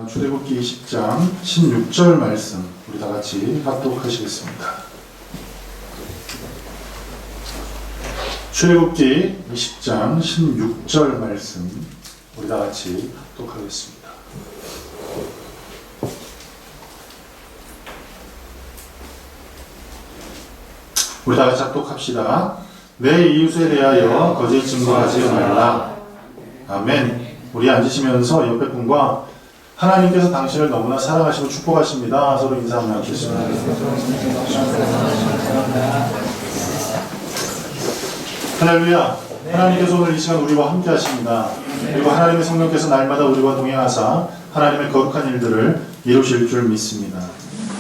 출애굽기 20장 16절 말씀 우리 다 같이 합독하시겠습니다. 출애굽기 20장 16절 말씀 우리 다 같이 합독하겠습니다. 우리 다 같이 합독합시다. 내 이웃에 대하여 거짓 증거하지 말라. 아멘. 우리 앉으시면서 옆에 분과 하나님께서 당신을 너무나 사랑하시고 축복하십니다. 서로 인사 한번 하겠습니다. 할렐루야. 하나님께서 오늘 이 시간 우리와 함께 하십니다. 그리고 하나님의 성령께서 날마다 우리와 동행하사 하나님의 거룩한 일들을 이루실 줄 믿습니다.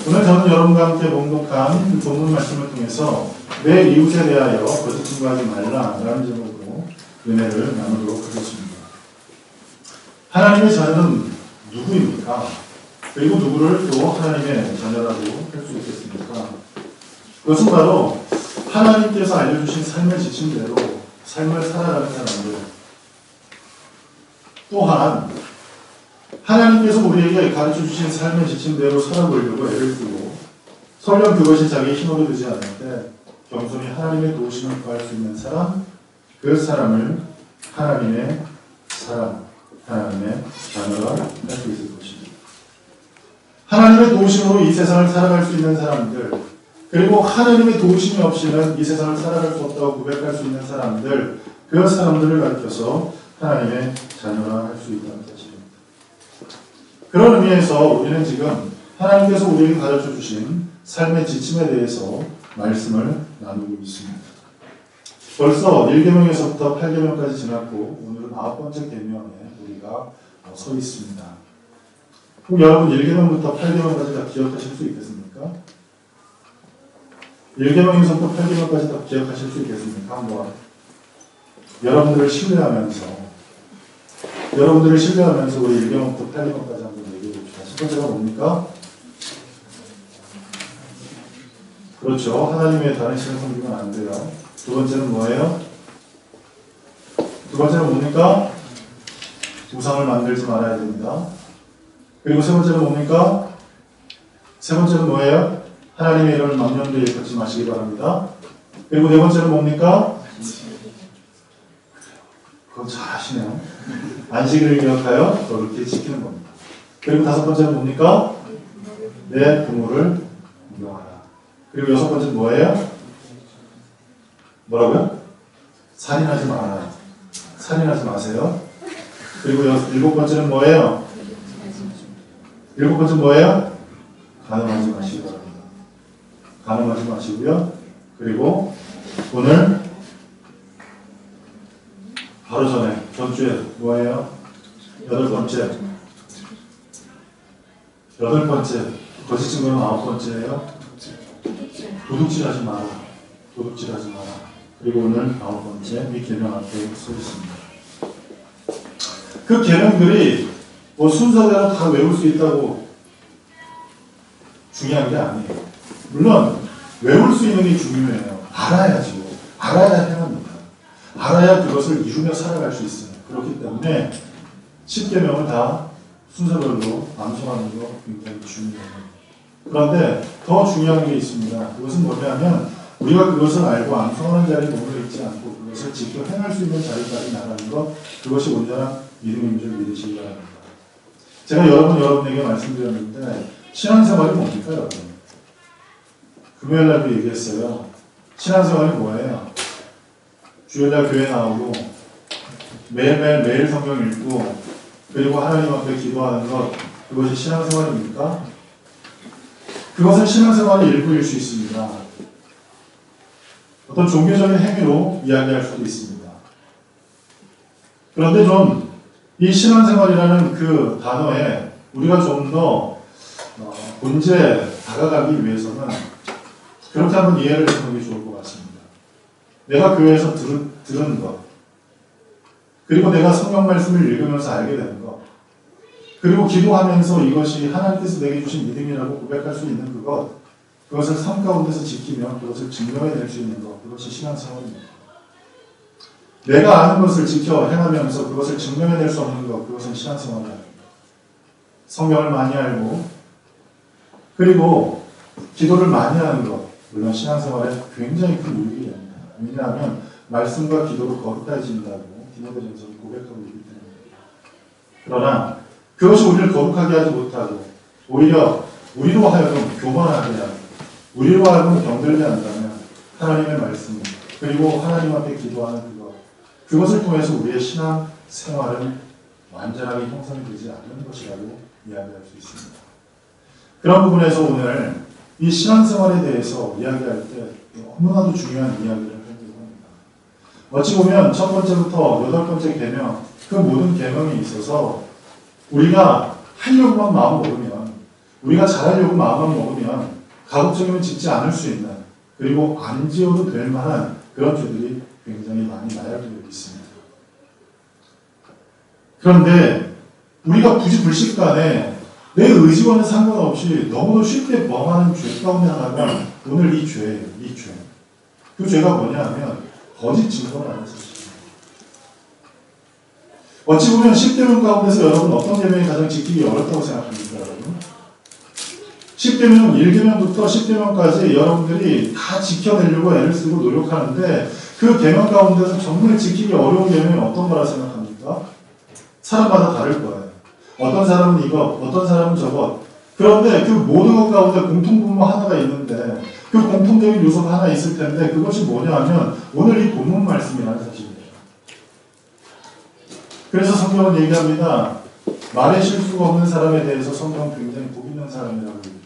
오늘 저는 여러분과 함께 봉독한 본문 말씀을 통해서 내 이웃에 대하여 거짓 증거하지 말라 라는 제목으로 은혜를 나누도록 하겠습니다. 하나님의 자녀는 누구입니까? 그리고 누구를 또 하나님의 자녀라고 할 수 있겠습니까? 그것은 바로 하나님께서 알려주신 삶의 지침대로 삶을 살아가는 사람들, 또한 하나님께서 우리에게 가르쳐주신 삶의 지침대로 살아보려고 애를 쓰고 설령 그것이 자기의 힘으로 되지 않을 때 겸손히 하나님의 도우심을 구할 수 있는 사람, 그 사람을 하나님의 사람, 하나님의 자녀가 할 수 있을 것입니다. 하나님의 도우심으로 이 세상을 살아갈 수 있는 사람들, 그리고 하나님의 도우심이 없이는 이 세상을 살아갈 수 없다고 고백할 수 있는 사람들, 그 사람들을 가르쳐서 하나님의 자녀가 할 수 있다는 사실입니다. 그런 의미에서 우리는 지금 하나님께서 우리에게 가르쳐 주신 삶의 지침에 대해서 말씀을 나누고 있습니다. 벌써 1계명에서부터 8계명까지 지났고 오늘은 9번째 계명에 우리가 서 있습니다. 그럼 여러분 1계명부터 8계명까지 다 기억하실 수 있겠습니까? 1계명에서부터 8계명까지 다 기억하실 수 있겠습니까? 한번 여러분들을 신뢰하면서 우리 1계명부터 8계명까지 한번 얘기해 봅시다. 첫 번째가 뭡니까? 그렇죠. 하나님의 다른 신을 섬기면 안 돼요. 두 번째는 뭐예요? 두 번째는 뭡니까? 우상을 만들지 말아야 됩니다. 그리고 세 번째는 뭡니까? 세 번째는 뭐예요? 하나님의 이름을 망령되이 걷지 마시기 바랍니다. 그리고 네 번째는 뭡니까? 그건 잘 하시네요. 안식일을 기억하여 거룩히 지키는 겁니다. 그리고 다섯 번째는 뭡니까? 내 부모를 존경하라. 그리고 여섯 번째는 뭐예요? 뭐라고요? 살인하지 마라. 살인하지 마세요. 그리고 일곱 번째는 뭐예요? 일곱 번째는 뭐예요? 간음하지 마시기 바랍니다. 간음하지 마시고요. 그리고 오늘 바로 전주에 뭐예요? 여덟 번째 거짓 증거는 9번째예요. 도둑질하지 마라. 도둑질하지 마라. 그리고 오늘 9번째 이 계명 앞에 서 있습니다. 그 계명들이 뭐 순서대로 다 외울 수 있다고 중요한 게 아니에요. 물론 외울 수 있는 게 중요해요. 알아야지요. 알아야 행합니다. 알아야 그것을 이루며 살아갈 수 있어요. 그렇기 때문에 10계명을 다 순서별로 암송하는 거 굉장히 중요해요. 그런데 더 중요한 게 있습니다. 그것은 뭐냐면 우리가 그것을 알고 암송하는 자리에 머물러 있지 않고 그것을 직접 행할 수 있는 자리까지 나가는 것, 그것이 온전한 믿음인 줄 믿으시기 바랍니다. 제가 여러분에게 말씀드렸는데 신앙생활이 뭡니까 여러분? 금요일날도 얘기했어요. 신앙생활이 뭐예요? 주일날 교회 나오고 매일 성경 읽고 그리고 하나님 앞에 기도하는 것, 그것이 신앙생활입니까? 그것은 신앙생활의 일부일 수 있습니다. 어떤 종교적인 행위로 이야기할 수도 있습니다. 그런데 좀 이 신앙생활이라는 그 단어에 우리가 좀 더 본질에 다가가기 위해서는 그렇게 한번 이해를 해보는 게 좋을 것 같습니다. 내가 교회에서 들은 것, 그리고 내가 성경 말씀을 읽으면서 알게 되는 것, 그리고 기도하면서 이것이 하나님께서 내게 주신 믿음이라고 고백할 수 있는 그것을 삶 가운데서 지키며 그것을 증명해낼 수 있는 것, 그것이 신앙생활입니다. 내가 아는 것을 지켜 행하면서 그것을 증명해낼 수 없는 것, 그것은 신앙생활이 아닙니다. 성경을 많이 알고, 그리고 기도를 많이 하는 것, 물론 신앙생활에 굉장히 큰 유익이 됩니다. 왜냐하면 말씀과 기도로 거룩해진다고 디모데전서는 고백하고 있기 때문입니다. 그러나 그것이 우리를 거룩하게 하지 못하고 오히려 우리로 하여금 교만하게 하고 우리로 하여금 병들게 한다면 하나님의 말씀 그리고 하나님 앞에 기도하는 그것을 통해서 우리의 신앙 생활은 완전하게 형성이 되지 않는 것이라고 이야기할 수 있습니다. 그런 부분에서 오늘 이 신앙생활에 대해서 이야기할 때 너무나도 중요한 이야기를 하려고 합니다. 어찌 보면 첫 번째부터 여덟 번째 계명, 그 모든 계명에 있어서 우리가 하려고만 마음 먹으면, 우리가 잘하려고 마음만 먹으면 가급적이면 짓지 않을 수 있는, 그리고 안 지어도 될 만한 그런 죄들이 굉장히 많이 나열되어 있습니다. 그런데 우리가 굳이 불식간에 내 의지와는 상관없이 너무도 쉽게 범하는 죄 가운데 하나가 오늘 이 죄예요. 이 죄. 그 죄가 뭐냐 하면 거짓 증거라는 사실입니다. 어찌 보면 10계명 가운데서 여러분 어떤 계명이 가장 지키기 어렵다고 생각합니까? 여러분? 10계명, 1계명부터 10계명까지 여러분들이 다 지켜내려고 애를 쓰고 노력하는데 그 계명 가운데서 정말 지키기 어려운 계명이 어떤 거라 생각합니까? 사람마다 다를 거예요. 어떤 사람은 이것, 어떤 사람은 저것. 그런데 그 모든 것 가운데 공통분모 하나가 있는데 그 공통적인 요소가 하나 있을 텐데 그것이 뭐냐 하면 오늘 이 본문 말씀이라는 사실입니다. 그래서 성경은 얘기합니다. 말에 실수가 없는 사람에 대해서 성경은 굉장히 복 있는 사람이라고 얘기해요.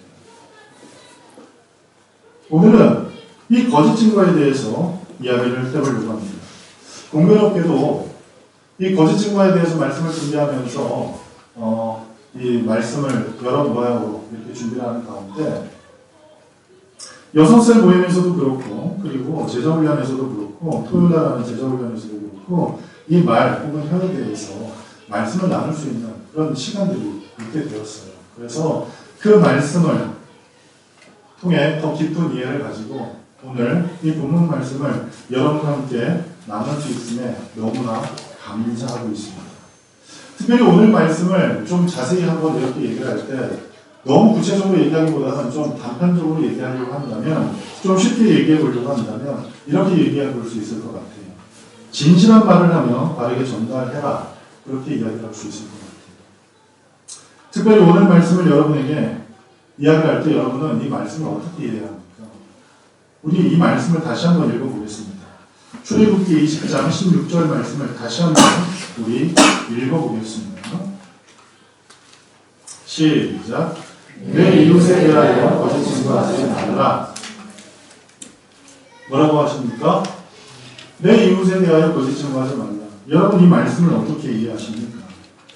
오늘은 이 거짓 증거에 대해서 이야기를 해보려고 합니다. 공교롭게도 이 거짓 증거에 대해서 말씀을 준비하면서 이 말씀을 여러 모양으로 이렇게 준비를 하는 가운데 여성셀 모임에서도 그렇고 그리고 제자훈련에서도 그렇고 토요일날하는 제자훈련에서도 그렇고 이 말 혹은 혀에 대해서 말씀을 나눌 수 있는 그런 시간들이 있게 되었어요. 그래서 그 말씀을 통해 더 깊은 이해를 가지고 오늘 이 본문 말씀을 여러분과 함께 나눌 수 있음에 너무나 감사하고 있습니다. 특별히 오늘 말씀을 좀 자세히 한번 이렇게 얘기를 할 때 너무 구체적으로 얘기하기보다는 좀 단편적으로 얘기하려고 한다면 좀 쉽게 얘기해 보려고 한다면 이렇게 얘기해 볼 수 있을 것 같아요. 진실한 말을 하며 바르게 전달해라. 그렇게 이야기를 할 수 있을 것 같아요. 특별히 오늘 말씀을 여러분에게 이야기할 때 여러분은 이 말씀을 어떻게 이해해야 합니까? 우리 이 말씀을 다시 한번 읽어보겠습니다. 출애굽기 20장 16절 말씀을 다시 한번 우리 읽어보겠습니다. 시작. 내 이웃에 대하여 거짓 증거하지 말라. 뭐라고 하십니까? 내 이웃에 대하여 거짓 증거하지 말라. 여러분 이 말씀을 어떻게 이해하십니까?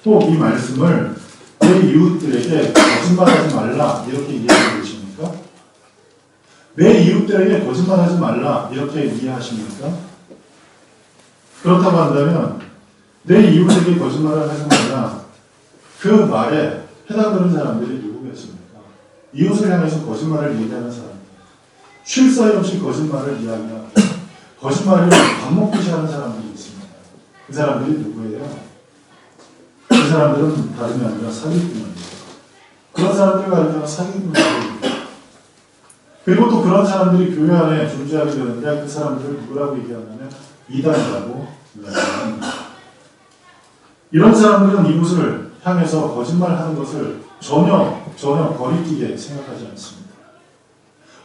꼭 이 말씀을 내 이웃들에게 거짓말하지 말라 이렇게 이해하고 계십니까? 내 이웃들에게 거짓말하지 말라 이렇게 이해하십니까? 그렇다고 한다면 내 이웃에게 거짓말을 하지 말라 그 말에 해당되는 사람들이 누구겠습니까? 이웃을 향해서 거짓말을 얘기하는 사람들, 쉴 사이 없이 거짓말을 이야기하고 거짓말을 밥 먹듯이 하는 사람들이 있습니다. 그 사람들이 누구예요? 그 사람들은 다름이 아니라 사기꾼입니다. 그런 사람들 가르쳐 사기꾼입니다. 그리고 또 그런 사람들이 교회 안에 존재하게 되는데 그 사람들을 누구라고 얘기하냐면 이단이라고 이야기합니다. 이런 사람들은 이웃을 향해서 거짓말하는 것을 전혀 거리끼게 생각하지 않습니다.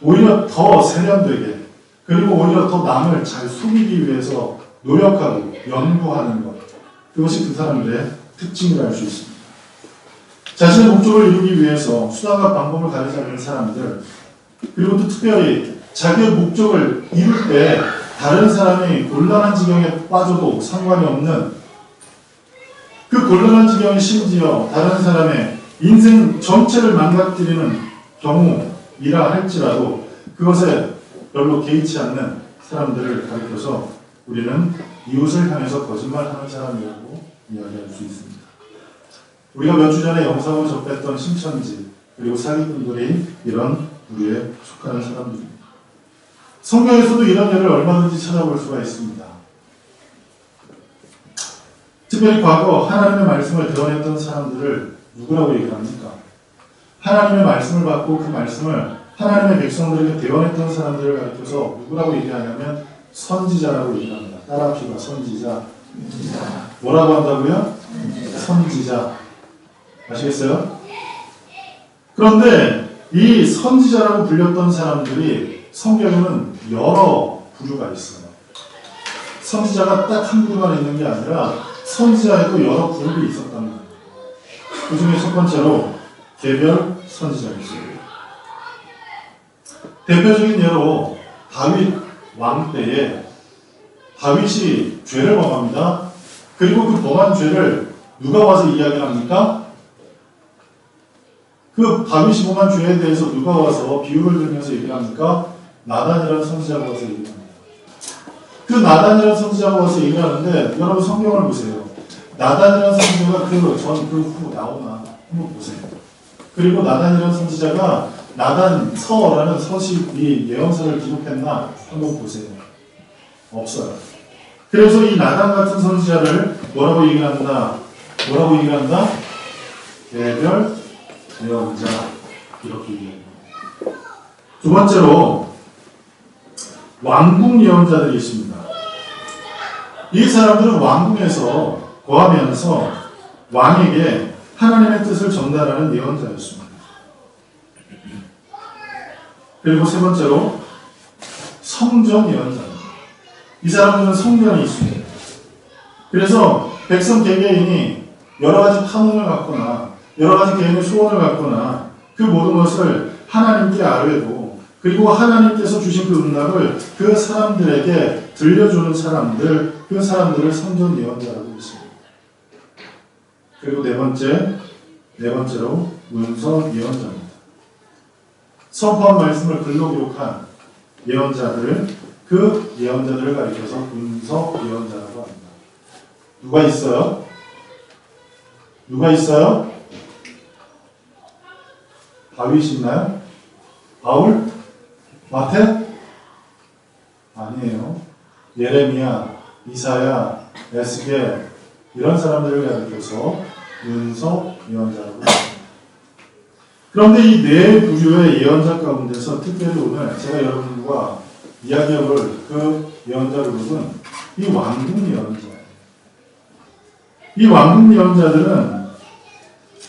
오히려 더 세련되게 그리고 오히려 더 남을 잘 속이기 위해서 노력하고 연구하는 것 그것이 그 사람들의 특징이라 할 수 있습니다. 자신의 목적을 이루기 위해서 수단과 방법을 가리지 않는 사람들 그리고 또 특별히 자기의 목적을 이룰 때 다른 사람이 곤란한 지경에 빠져도 상관이 없는 그 곤란한 지경이 심지어 다른 사람의 인생 전체를 망가뜨리는 경우이라 할지라도 그것에 별로 개의치 않는 사람들을 가리켜서 우리는 이웃을 향해서 거짓말하는 사람이라고 이야기할 수 있습니다. 우리가 몇 주 전에 영상을 접했던 신천지 그리고 사기꾼들이 이런 부류에 속하는 사람들입니다. 성경에서도 이런 예를 얼마든지 찾아볼 수가 있습니다. 특별히 과거 하나님의 말씀을 드러냈던 사람들을 누구라고 얘기를 합니까? 하나님의 말씀을 받고 그 말씀을 하나님의 백성들에게 대언했던 사람들을 가리켜서 누구라고 얘기하냐면 선지자라고 얘기합니다. 따라합시다. 선지자. 뭐라고 한다고요? 선지자. 아시겠어요? 그런데 이 선지자라고 불렸던 사람들이 성경에는 여러 부류가 있어요. 선지자가 딱 한 부류만 있는 게 아니라 선지자에도 여러 그룹이 있었단 말이에요. 그 중에 첫 번째로 개별 선지자가 있어요. 대표적인 예로 다윗 왕 때에 다윗이 죄를 범합니다. 그리고 그 범한 죄를 누가 와서 이야기를 합니까? 그 다윗이 범한 죄에 대해서 누가 와서 비유를 들면서 얘기를 합니까? 나단이라는 선지자가 와서 얘기를 합니다. 그 나단이라는 선지자가 와서 얘기를 하는데 여러분 성경을 보세요. 나단이라는 선지자가 그 후 나오나 한번 보세요. 그리고 나단이라는 선지자가 나단서라는 서식 이 예언서를 기록했나 한번 보세요. 없어요. 그래서 이 나단 같은 선지자를 뭐라고 얘기를 한다? 뭐라고 얘기를 한다? 개별 예언자 이렇게 얘기합니다. 두 번째로 왕궁 예언자들이 있습니다. 이 사람들은 왕궁에서 거하면서 왕에게 하나님의 뜻을 전달하는 예언자였습니다. 그리고 세 번째로 성전 예언자입니다. 이 사람들은 성전이 있습니다. 그래서 백성 개개인이 여러 가지 탐험을 갖거나 여러 가지 개인의 소원을 갖거나 그 모든 것을 하나님께 아뢰고 그리고 하나님께서 주신 그 응답을 그 사람들에게 들려주는 사람들, 그 사람들을 성전 예언자라고 했습니다. 그리고 네 번째로 문서 예언자입니다. 선포한 말씀을 글로 기록한 예언자들을 그 예언자들을 가리켜서 문서 예언자라고 합니다. 누가 있어요? 누가 있어요? 다윗이 있나요? 바울? 마태? 아니에요. 예레미야, 이사야, 에스겔 이런 사람들을 가리켜서 문서 예언자라고 합니다. 그런데 이 네 부류의 예언자 가운데서 특별히 오늘 제가 여러분과 이야기해볼 그 예언자 그룹은 이 왕궁 예언자예요. 이 왕궁 예언자들은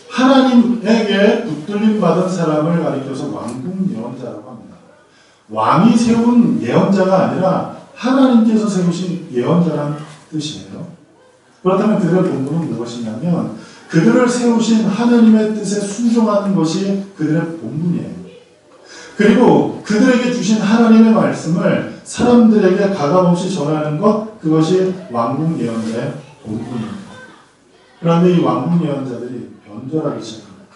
하나님에게 붙들림 받은 사람을 가리켜서 왕궁 예언자라고 합니다. 왕이 세운 예언자가 아니라 하나님께서 세우신 예언자라는 뜻이에요. 그렇다면 그들의 본분은 무엇이냐면 그들을 세우신 하나님의 뜻에 순종하는 것이 그들의 본분이에요. 그리고 그들에게 주신 하나님의 말씀을 사람들에게 가감없이 전하는 것, 그것이 왕궁 예언자의 본분입니다. 그런데 이 왕궁 예언자들이 변절하기 시작합니다.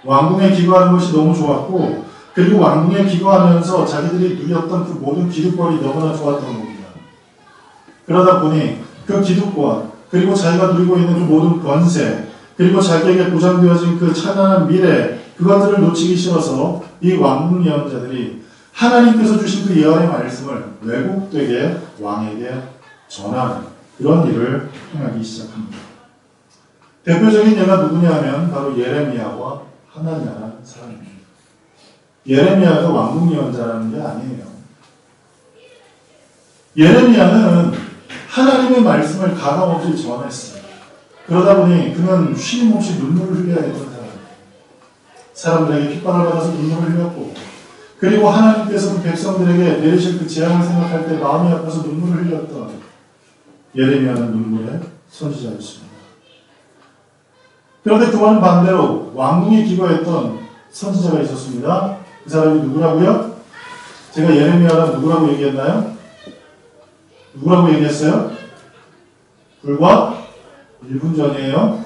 왕궁에 기거하는 것이 너무 좋았고 그리고 왕궁에 기거하면서 자기들이 누렸던 그 모든 기득권이 너무나 좋았던 겁니다. 그러다 보니 그 기득권 그리고 자기가 누리고 있는 그 모든 권세 그리고 자기에게 보장되어진 그 찬란한 미래 그것들을 놓치기 싫어서 이 왕궁 예언자들이 하나님께서 주신 그 예언의 말씀을 왜곡되게 왕에게 전하는 그런 일을 행하기 시작합니다. 대표적인 예가 누구냐 하면 바로 예레미야와 하나냐라는 사람입니다. 예레미야가 왕궁 예언자라는 게 아니에요. 예레미야는 하나님의 말씀을 가감없이 전했어요. 그러다 보니 그는 쉼없이 눈물을 흘려야 했던 사람이에요. 사람들에게 핍박을 받아서 눈물을 흘렸고 그리고 하나님께서 그 백성들에게 내리실 그 재앙을 생각할 때 마음이 아파서 눈물을 흘렸던 예레미야는 눈물의 선지자였습니다. 그런데 그와는 반대로 왕궁에 기거했던 선지자가 있었습니다. 그 사람이 누구라고요? 제가 예레미야랑 누구라고 얘기했나요? 누구라고 얘기했어요? 불과 1분 전이에요.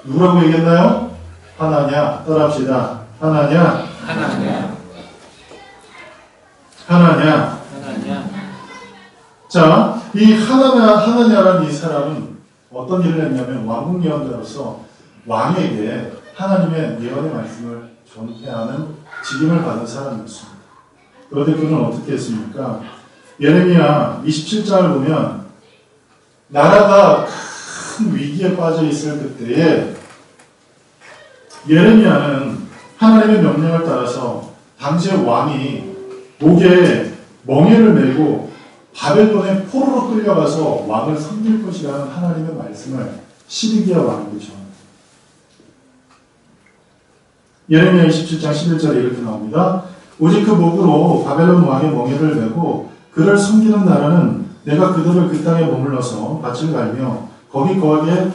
누구라고 얘기했나요? 하나냐. 따라합시다. 하나냐. 자, 이 하나냐라는 이 사람은 어떤 일을 했냐면 왕궁 예언자로서 왕에게 하나님의 예언의 말씀을 전해하는 직임을 받은 사람이었습니다. 그런데 그는 어떻게 했습니까? 예레미야 27장을 보면 나라가 큰 위기에 빠져 있을 그때에 예레미야는 하나님의 명령을 따라서 당시의 왕이 목에 멍에를 메고 바벨론에 포로로 끌려가서 왕을 섬길 것이라는 하나님의 말씀을 시드기야 왕에게 전합니다. 예레미야 27장 11절에 이렇게 나옵니다. 오직 그 목으로 바벨론 왕의 멍에를 메고 그를 섬기는 나라는 내가 그들을 그 땅에 머물러서 밭을 갈며 거기 거하게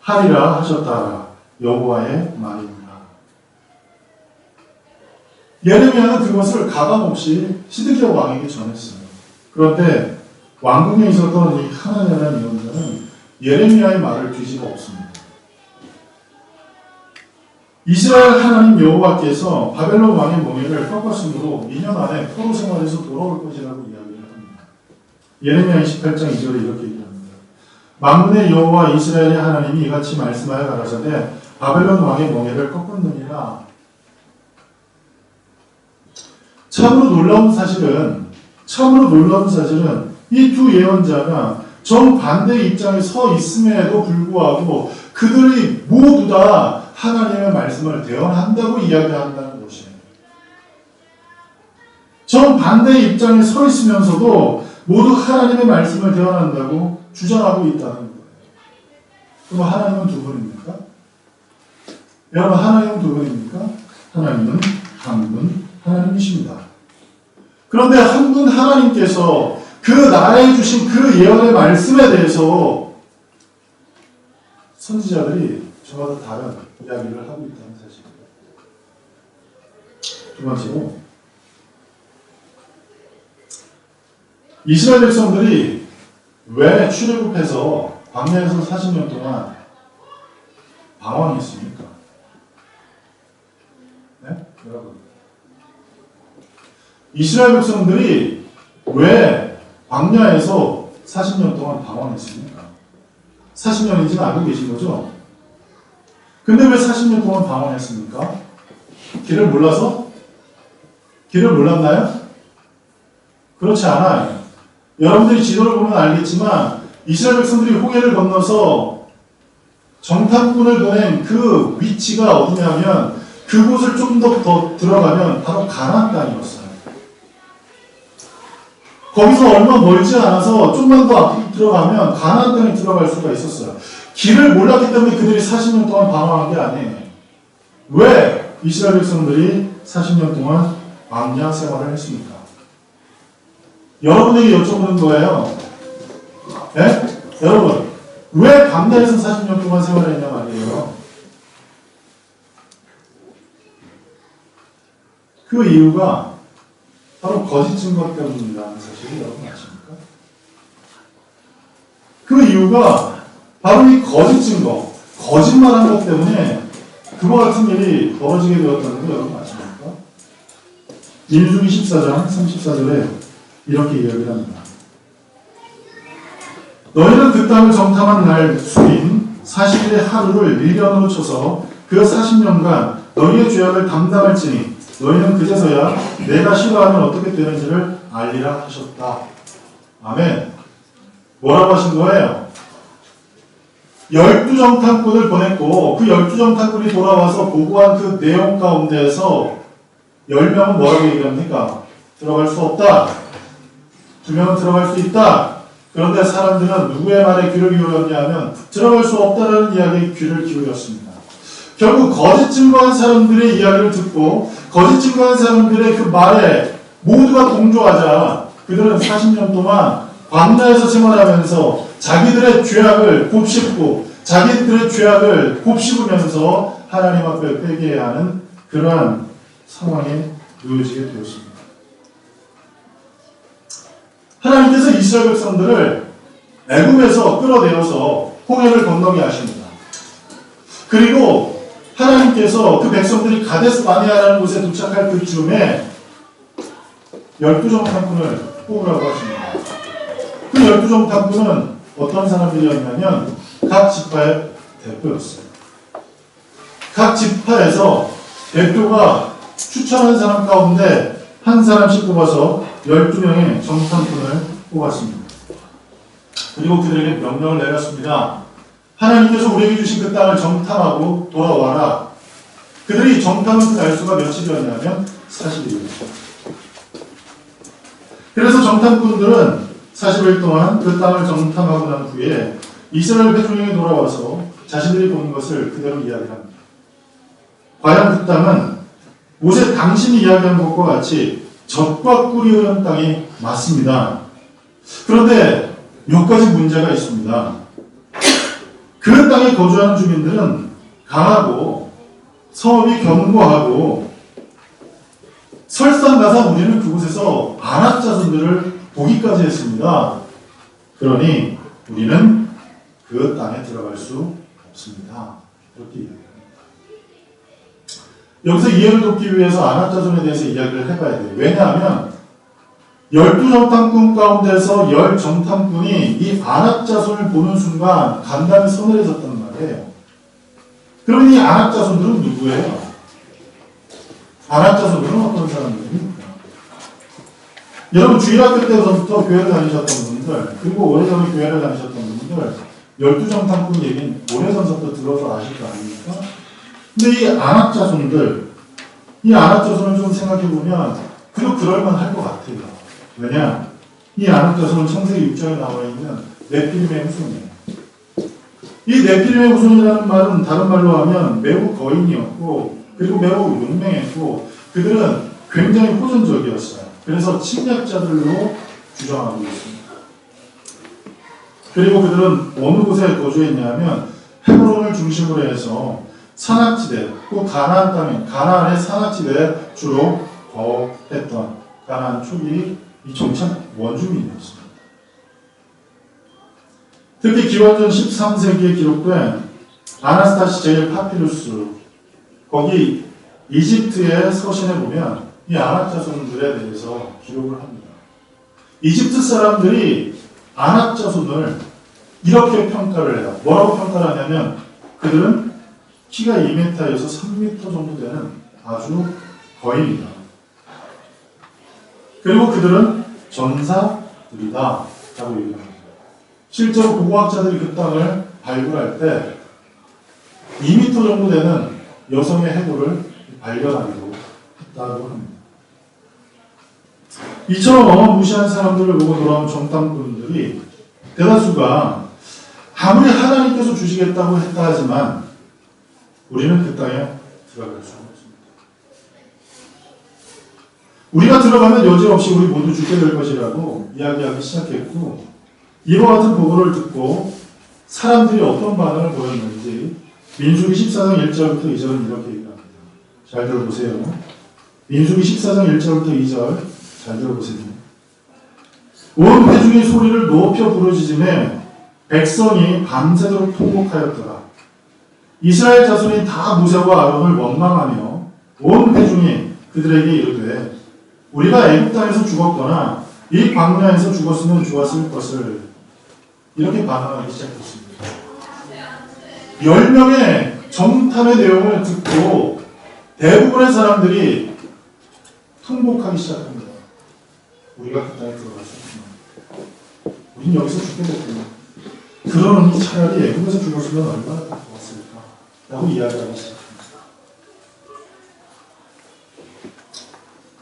하리라 하셨다. 여호와의 말입니다. 예레미야는 그것을 가감없이 시드기야 왕에게 전했어요. 그런데 왕궁에 있었던 이 하나냐라는 예언자는 예레미야의 말을 뒤집어 엎습니다. 이스라엘 하나님 여호와께서 바벨론 왕의 멍에를 꺾었으므로 2년 안에 포로 생활에서 돌아올 것이라고 이야기를 합니다. 예레미야 28장 2절에 이렇게 얘기합니다. 만군의 여호와 이스라엘의 하나님이 이같이 말씀하여 가라사대 바벨론 왕의 멍에를 꺾었느니라. 참으로 놀라운 사실은 이 두 예언자가 정반대의 입장에 서 있음에도 불구하고 그들이 모두 다 하나님의 말씀을 대언한다고 이야기한다는 것이에요. 정반대의 입장에 서 있으면서도 모두 하나님의 말씀을 대언한다고 주장하고 있다는 거예요. 그럼 하나님은 두 분입니까? 여러분, 하나님은 두 분입니까? 하나님은 한 분, 하나님이십니다. 그런데 한 분 하나님께서 그 나라에 주신 그 예언의 말씀에 대해서 선지자들이 저마다 다른 이야기를 하고 있다는 사실입니다. 두 번째로, 이스라엘 백성들이 왜 출애굽해서 광야에서 40년 동안 방황했습니까? 네? 여러분, 이스라엘 백성들이 왜 광야에서 40년 동안 방황했습니까? 40년인지는 알고 계신 거죠? 근데 왜 40년 동안 방황했습니까? 길을 몰라서? 길을 몰랐나요? 그렇지 않아요. 여러분들이 지도를 보면 알겠지만 이스라엘 백성들이 홍해를 건너서 정탐꾼을 보낸 그 위치가 어디냐면 그곳을 좀 더 들어가면 바로 가나안 땅이었어요. 거기서 얼마 멀지 않아서 좀만 더 앞으로 들어가면 가나안 땅에 들어갈 수가 있었어요. 길을 몰랐기 때문에 그들이 40년 동안 방황한 게 아니에요. 왜 이스라엘 백성들이 40년 동안 광야 생활을 했습니까? 여러분에게 여쭤보는 거예요. 네? 여러분, 왜 광야에서 40년 동안 생활을 했냐 말이에요. 그 이유가 바로 거짓 증거 때문이라는 사실을 여러분 아십니까? 그 이유가 바로 이 거짓 증거, 거짓말한 것 때문에 그와 같은 일이 벌어지게 되었다는 거 여러분 아십니까? 민수기 14장 34절에 이렇게 이야기를 합니다. 너희는 그 땅을 정탐한 날 수인 40일의 하루를 1년으로 쳐서 그 40년간 너희의 죄악을 담당할지니 너희는 그제서야 내가 싫어하면 어떻게 되는지를 알리라 하셨다. 아멘. 뭐라고 하신 거예요? 12정탐꾼을 보냈고 그 12정탐꾼이 돌아와서 보고한 그 내용 가운데에서 10명은 뭐라고 얘기합니까? 들어갈 수 없다. 2명은 들어갈 수 있다. 그런데 사람들은 누구의 말에 귀를 기울였냐 하면 들어갈 수 없다라는 이야기에 귀를 기울였습니다. 결국 거짓 증거한 사람들의 이야기를 듣고 거짓 증거한 사람들의 그 말에 모두가 동조하자 그들은 40년 동안 광야에서 생활하면서 자기들의 죄악을 곱씹고 자기들의 죄악을 곱씹으면서 하나님 앞에 회개해야 하는 그러한 상황에 놓여지게 되었습니다. 하나님께서 이스라엘 백성들을 애굽에서 끌어내어서 홍해를 건너게 하십니다. 그리고 하나님께서 그 백성들이 가데스 바네아라는 곳에 도착할 그 즈음에 12정탐꾼을 뽑으라고 하십니다. 그 12정탐꾼은 어떤 사람들이었냐면 각 지파의 대표였어요. 각 지파에서 대표가 추천한 사람 가운데 한 사람씩 뽑아서 12명의 정탐꾼을 뽑았습니다. 그리고 그들에게 명령을 내렸습니다. 하나님께서 우리에게 주신 그 땅을 정탐하고 돌아와라. 그들이 정탐을 그 날수가 며칠이었냐면 40일이었죠. 그래서 정탐꾼들은 40일 동안 그 땅을 정탐하고 난 후에 이스라엘 회중에게 돌아와서 자신들이 본 것을 그대로 이야기합니다. 과연 그 땅은 모세 당신이 이야기한 것과 같이 젖과 꿀이 흐르는 땅이 맞습니다. 그런데 몇 가지 문제가 있습니다. 그 땅에 거주하는 주민들은 강하고 성읍이 견고하고 설상가상 우리는 그곳에서 아낙 자손들을 보기까지 했습니다. 그러니 우리는 그 땅에 들어갈 수 없습니다. 이렇게 이야기합니다. 여기서 이해를 돕기 위해서 아낙 자손에 대해서 이야기를 해봐야 돼요. 왜냐하면 12정탐꾼 가운데서 10정탐꾼이 이 아낙 자손을 보는 순간 간단히 서늘해졌단 말이에요. 그러면 이 아낙 자손들은 누구예요? 아낙 자손들은 어떤 사람들입니까? 여러분 주일학교 때부터 교회를 다니셨던 분들, 그리고 오래전에 교회를 다니셨던 분들 12정탐꾼 얘기는 오래전부터 들어서 아실 거 아닙니까? 근데 이 아낙 자손들, 이 아낙 자손을 좀 생각해보면 그도 그럴만할 것 같아요. 왜냐? 이 아낙 자손은 창세기 6장에 나와 있는 네피림의 후손이에요. 이 네피림의 후손이라는 말은 다른 말로 하면 매우 거인이었고 그리고 매우 용맹했고 그들은 굉장히 호전적이었어요. 그래서 침략자들로 주장하고 있습니다. 그리고 그들은 어느 곳에 거주했냐면 헤브론을 중심으로 해서 산악지대, 또 가나안 땅에, 가나안의 산악지대에 주로 거했던 가나안 초기 이 정착 원주민이었습니다. 특히 기원전 13세기에 기록된 아나스타시 제일 파피루스, 거기 이집트의 서신에 보면 이 아낙 자손들에 대해서 기록을 합니다. 이집트 사람들이 아낙 자손을 이렇게 평가를 해요. 뭐라고 평가를 하냐면 그들은 키가 2m에서 3m 정도 되는 아주 거인이다. 그리고 그들은 전사들이다 라고 얘기합니다. 실제로 고고학자들이 그 땅을 발굴할 때 2m 정도 되는 여성의 해골을 발견하기도 했다고 합니다. 이처럼 어마무시한 사람들을 보고 돌아온 정탐꾼들이 대다수가 아무리 하나님께서 주시겠다고 했다 하지만 우리는 그 땅에 들어갈 수가 없습니다. 우리가 들어가면 여지없이 우리 모두 죽게 될 것이라고 이야기하기 시작했고 이와 같은 보고를 듣고 사람들이 어떤 반응을 보였는지 민수기 14장 1절부터 2절은 이렇게 얘기합니다. 잘 들어보세요. 민수기 14장 1절부터 2절 잘 들어보세요. 온 회중이 소리를 높여 부르짖음에 백성이 밤새도록 통곡하였더라. 이스라엘 자손이 다 모세와 아론을 원망하며 온 회중이 그들에게 이르되 우리가 애굽 땅에서 죽었거나 이 광야에서 죽었으면 좋았을 것을 이렇게 반항하기 시작했습니다. 10명의 정탐의 내용을 듣고 대부분의 사람들이 통곡하기 시작합니다. 우리가 그 땅에 들어갈 수 없구나. 우린 여기서 죽게 됐구나. 그러니 차라리 애굽에서 죽었으면 얼마나 더 좋았을까 라고 이야기하기 시작합니다.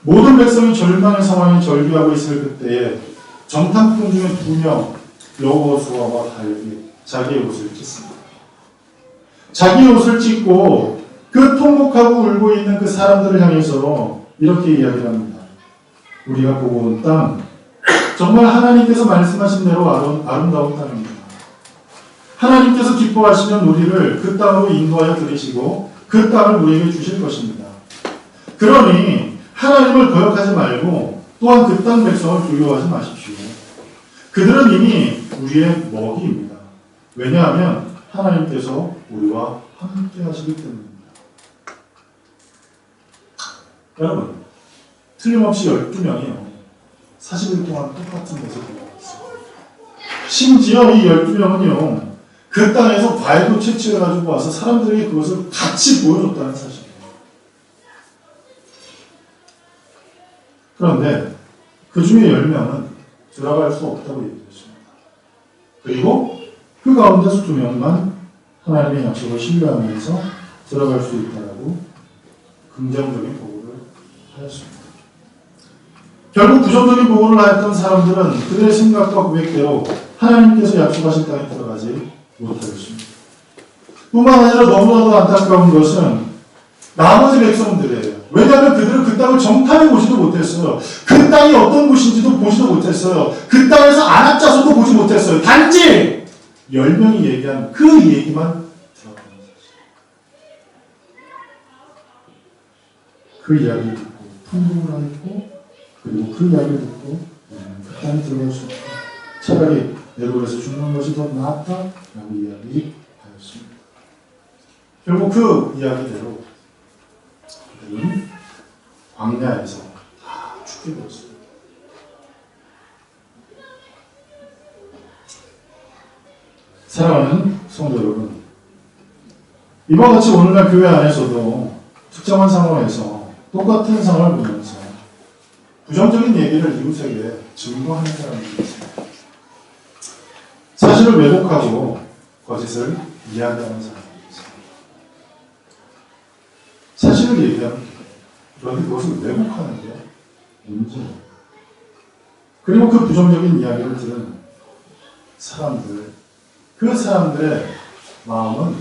모든 백성이 절망의 상황에 절규하고 있을 그때에 정탐꾼 중에 2명 여호수아와 갈렙이 자기의 옷을 찢습니다. 자기의 옷을 찢고 그 통곡하고 울고 있는 그 사람들을 향해서 이렇게 이야기를 합니다. 우리가 보고 온 땅, 정말 하나님께서 말씀하신 대로 아름다운 땅입니다. 하나님께서 기뻐하시면 우리를 그 땅으로 인도하여 들이시고 그 땅을 우리에게 주실 것입니다. 그러니 하나님을 거역하지 말고 또한 그 땅 백성을 두려워하지 마십시오. 그들은 이미 우리의 먹이입니다. 왜냐하면 하나님께서 우리와 함께 하시기 때문입니다. 여러분, 틀림없이 12명이요. 40일 동안 똑같은 데서 돌아왔어요. 심지어 이 12명은요. 그 땅에서 발도 채취해 가지고 와서 사람들에게 그것을 같이 보여줬다는 사실이에요. 그런데 그 중에 10명은 들어갈 수 없다고 얘기했습니다. 그리고 그 가운데서 2명만 하나님의 약속을 신뢰하면서 들어갈 수 있다라고 긍정적인 보고를 하였습니다. 결국 부정적인 보고를 하였던 사람들은 그들의 생각과 고백대로 하나님께서 약속하신 땅에 들어가지 못하였습니다. 뿐만 아니라 너무나도 안타까운 것은 나머지 백성들이에요. 왜냐하면 그들은 그 땅을 정탐해 보지도 못했어요. 그 땅이 어떤 곳인지도 보지도 못했어요. 그 땅에서 안압자서도 보지 못했어요. 단지 10명이 얘기한 그 얘기만 들었던 것이죠. 그 이야기를 듣고 풍부를 하였고, 그리고 그 이야기를 듣고 그 땅에 들어갈 수 없고 차라리 내돌에서 죽는 것이 더 낫다라고 이야기하였습니다. 결국 그 이야기대로 그들은 광야에서 다 죽게 되었습니다. 사랑하는 성도 여러분, 이와 같이 오늘날 교회 안에서도 특정한 상황에서 똑같은 상황을 보면서 부정적인 얘기를 이웃에게 증거하는 사람들이 있습니다. 사실을 왜곡하고 거짓을 이야기하는 사람들이 있습니다. 사실을 얘기하는 그런데 그것을 왜곡하는 게 문제예요. 그리고 그 부정적인 이야기를 들은 사람들, 그 사람들의 마음은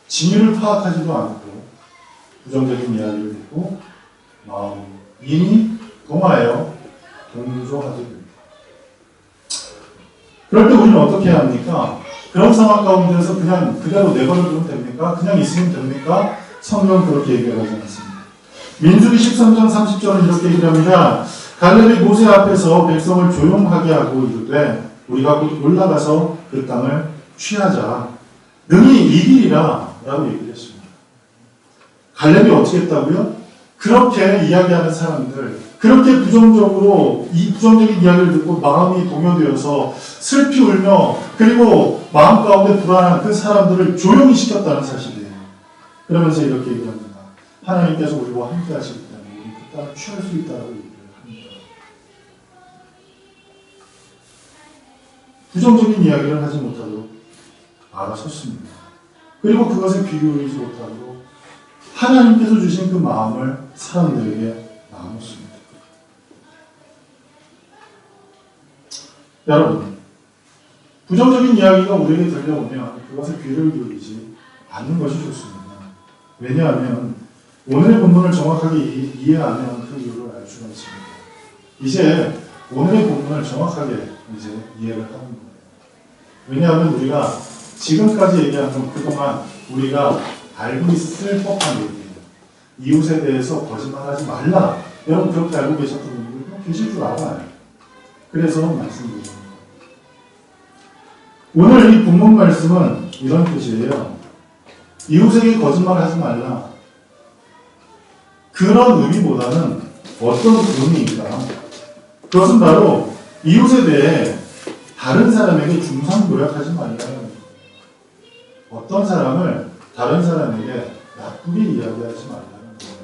진위를 파악하지도 않고 부정적인 이야기를 듣고 마음이 이미 동하여 동조하게 됩니다. 그럴 때 우리는 어떻게 해야 합니까? 그런 상황 가운데서 그냥 그대로 내버려 두면 됩니까? 그냥 있으면 됩니까? 성경은 그렇게 얘기하지 않습니다. 민수기 13장 30절은 이렇게 얘기합니다. 갈렙이 모세 앞에서 백성을 조용하게 하고 이르되 우리가 곧 올라가서 그 땅을 취하자. 능히 이기리라 라고 얘기를 했습니다. 갈렙이 어떻게 했다고요? 그렇게 이야기하는 사람들, 그렇게 부정적으로 이 부정적인 이야기를 듣고 마음이 동요되어서 슬피 울며 그리고 마음 가운데 불안한 그 사람들을 조용히 시켰다는 사실이에요. 그러면서 이렇게 얘기합니다. 하나님께서 우리와 함께 하시기 때문에 우리 그 땅을 취할 수 있다고 얘기를 합니다. 부정적인 이야기를 하지 못하도록 알아섰습니다. 그리고 그것에 비교하지 못하도록 하나님께서 주신 그 마음을 사람들에게 나눴습니다. 여러분, 부정적인 이야기가 우리에게 들려오면 그것에 귀를 기울이지 않는 것이 좋습니다. 왜냐하면 오늘의 본문을 정확하게 이해하면 그 이유를 알 수가 있습니다. 이제 오늘의 본문을 정확하게 이제 이해를 하는 거예요. 왜냐하면 우리가 지금까지 얘기한 건 그동안 우리가 알고 있을 법한 얘기예요. 이웃에 대해서 거짓말하지 말라. 여러분 그렇게 알고 계셨던 분들도 계실 줄 알아요. 그래서 말씀드리는 거예요. 오늘 이 본문 말씀은 이런 뜻이에요. 이웃에게 거짓말하지 말라. 그런 의미보다는 어떤 의미인가? 그것은 바로 이웃에 대해 다른 사람에게 중상 노력하지 말라는 거예요. 어떤 사람을 다른 사람에게 나쁘게 이야기하지 말라는 거예요.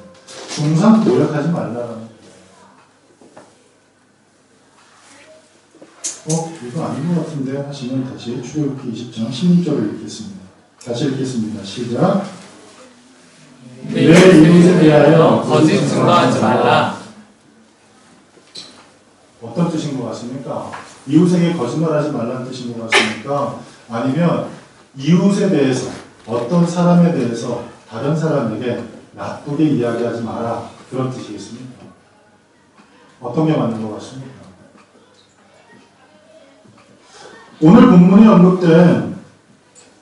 중상 노력하지 말라는 거예요. 이거 아닌 것 같은데 하시면 다시 출애굽기 20장 16절을 읽겠습니다. 다시 읽겠습니다. 시작. 내 이웃에 대하여 거짓 증거하지 말라. 어떤 뜻인 것 같습니까? 이웃에게 거짓말하지 말라는 뜻인 것 같습니까? 아니면 이웃에 대해서 어떤 사람에 대해서 다른 사람에게 나쁘게 이야기하지 마라 그런 뜻이겠습니까? 어떤 게 맞는 것 같습니까? 오늘 본문에 언급된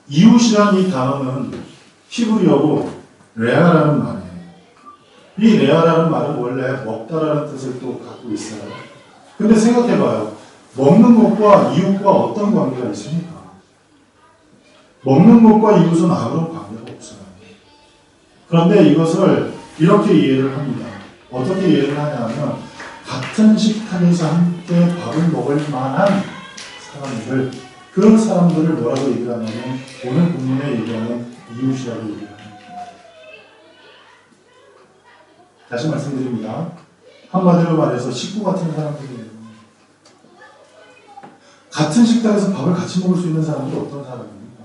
이웃이라는 이 단어는 히브리어로 레아라는 말이에요. 이 레아라는 말은 원래 먹다라는 뜻을 또 갖고 있어요. 근데 생각해봐요. 먹는 것과 이웃과 어떤 관계가 있습니까? 먹는 것과 이웃은 아무런 관계가 없어요. 그런데 이것을 이렇게 이해를 합니다. 어떻게 이해를 하냐면 같은 식탁에서 함께 밥을 먹을 만한 사람들, 그 사람들을 뭐라고 얘기하냐면 오늘 본문에 얘기하는 이웃이라고 얘기합니다. 다시 말씀드립니다. 한마디로 말해서 식구 같은 사람들이에요. 같은 식탁에서 밥을 같이 먹을 수 있는 사람들은 어떤 사람입니까?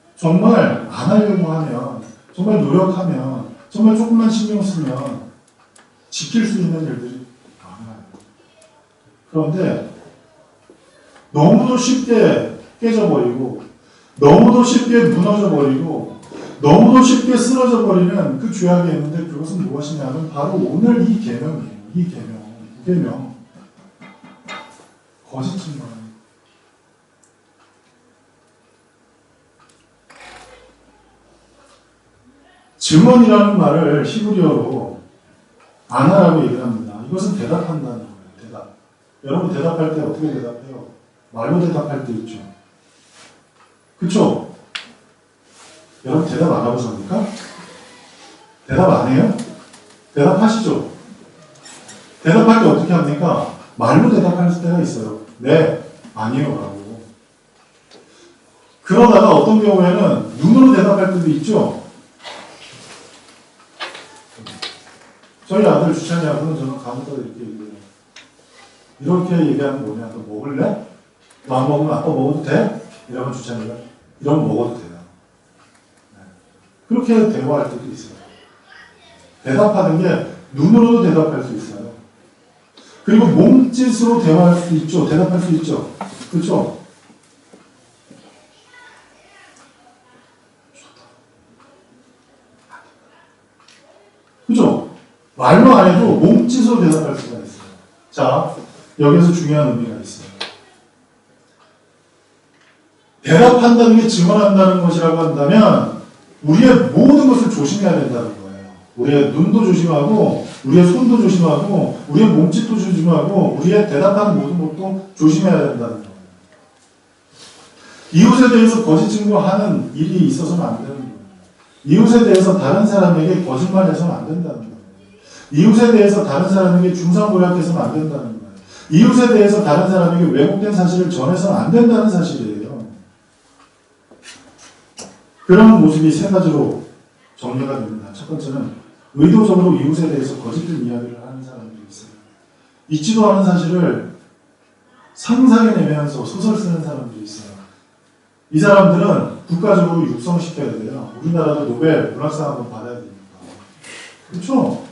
정말 안 하려고 하면, 정말 노력하면, 정말 조금만 신경 쓰면 지킬 수 있는 일들이 많아요. 그런데 너무도 쉽게 깨져버리고, 너무도 쉽게 무너져버리고, 너무도 쉽게 쓰러져 버리는 그 죄악이 있는데, 그것은 무엇이냐면 바로 오늘 이 계명이에요. 이 계명, 이 계명. 거짓 증거. 증언이라는 말을 히브리어로 아나라고 얘기를 합니다. 이것은 대답한다는 거예요. 대답. 여러분 대답할 때 어떻게 대답해요? 말로 대답할 때 있죠. 그쵸? 여러분 대답 안 하고 삽니까? 대답 안 해요? 대답하시죠? 대답할 때 어떻게 합니까? 말로 대답할 때가 있어요. 네, 아니요 라고. 그러다가 어떤 경우에는 눈으로 대답할 때도 있죠. 저희 아들 주찬이하고는 저는 가면서 이렇게 얘기해요. 이렇게 얘기하면 뭐냐? 너 먹을래? 너 안 먹으면 아빠 먹어도 돼? 이러면 주찬이가 이러면 먹어도 돼요. 네. 그렇게 대화할 때도 있어요. 대답하는 게 눈으로도 대답할 수 있어요. 그리고 몸짓으로 대화할 수 있죠. 대답할 수 있죠. 그렇죠? 그죠? 말로 안 해도 몸짓으로 대답할 수가 있어요. 자, 여기서 중요한 의미가 있어요. 대답한다는 게 증언한다는 것이라고 한다면 우리의 모든 것을 조심해야 된다는 거예요. 우리의 눈도 조심하고 우리의 손도 조심하고 우리의 몸짓도 조심하고 우리의 대답하는 모든 것도 조심해야 된다는 거예요. 이웃에 대해서 거짓 증거하는 일이 있어서는 안 되는 거예요. 이웃에 대해서 다른 사람에게 거짓말해서는 안 된다는 거예요. 이웃에 대해서 다른 사람에게 중상고약해서는 안 된다는 거예요. 이웃에 대해서 다른 사람에게 왜곡된 사실을 전해서는 안 된다는 사실이에요. 그런 모습이 세 가지로 정리가 됩니다. 첫 번째는 의도적으로 이웃에 대해서 거짓된 이야기를 하는 사람들이 있어요. 있지도 않은 사실을 상상해내면서 소설 쓰는 사람들이 있어요. 이 사람들은 국가적으로 육성시켜야 돼요. 우리나라도 노벨 문학상 한번 받아야 됩니다. 그렇죠?